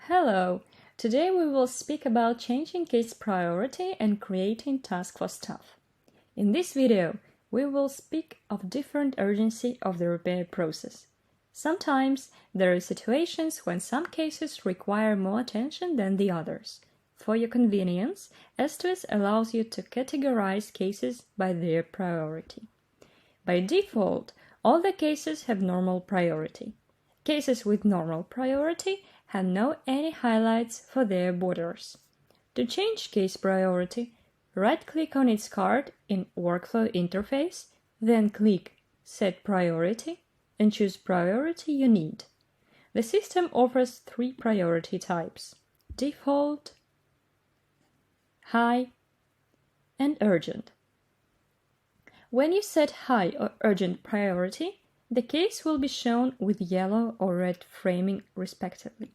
Hello! Today we will speak about changing case priority and creating task for staff. In this video, we will speak of different urgency of the repair process. Sometimes there are situations when some cases require more attention than the others. For your convenience, EstVis allows you to categorize cases by their priority. By default, all the cases have normal priority. Cases with normal priority have no any highlights for their borders. To change case priority, right-click on its card in Workflow interface, then click Set Priority and choose priority you need. The system offers three priority types: Default, High, and Urgent. When you set High or Urgent priority, the case will be shown with yellow or red framing respectively.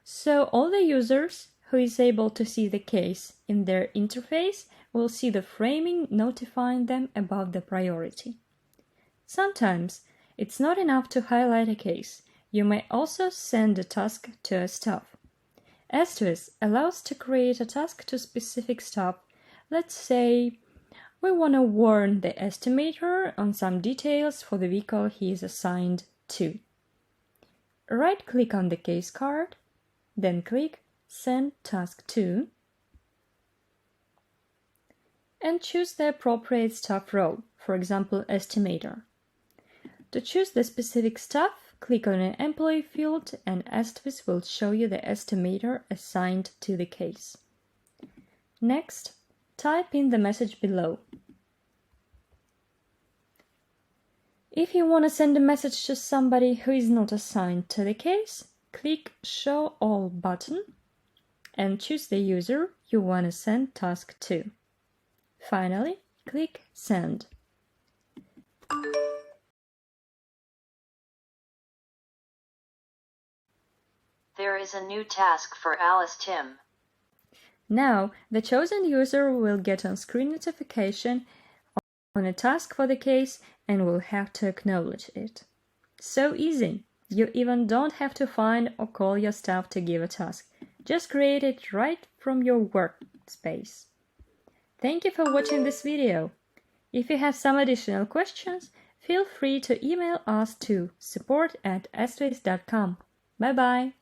So all the users who is able to see the case in their interface will see the framing notifying them about the priority. Sometimes it's not enough to highlight a case. You may also send a task to a staff. EstVis allows to create a task to specific staff. Let's say we want to warn the estimator on some details for the vehicle he is assigned to. Right-click on the case card, then click Send Task to, and choose the appropriate staff role, for example, estimator. To choose the specific staff, click on an employee field and EstVis will show you the estimator assigned to the case. Next, type in the message below. If you want to send a message to somebody who is not assigned to the case, click Show All button and choose the user you want to send task to. Finally, click Send. There is a new task for Alice Tim. Now, the chosen user will get on-screen notification on a task for the case and will have to acknowledge it. So easy! You even don't have to find or call your staff to give a task. Just create it right from your workspace. Thank you for watching this video. If you have some additional questions, feel free to email us to support@estvis.com. Bye-bye!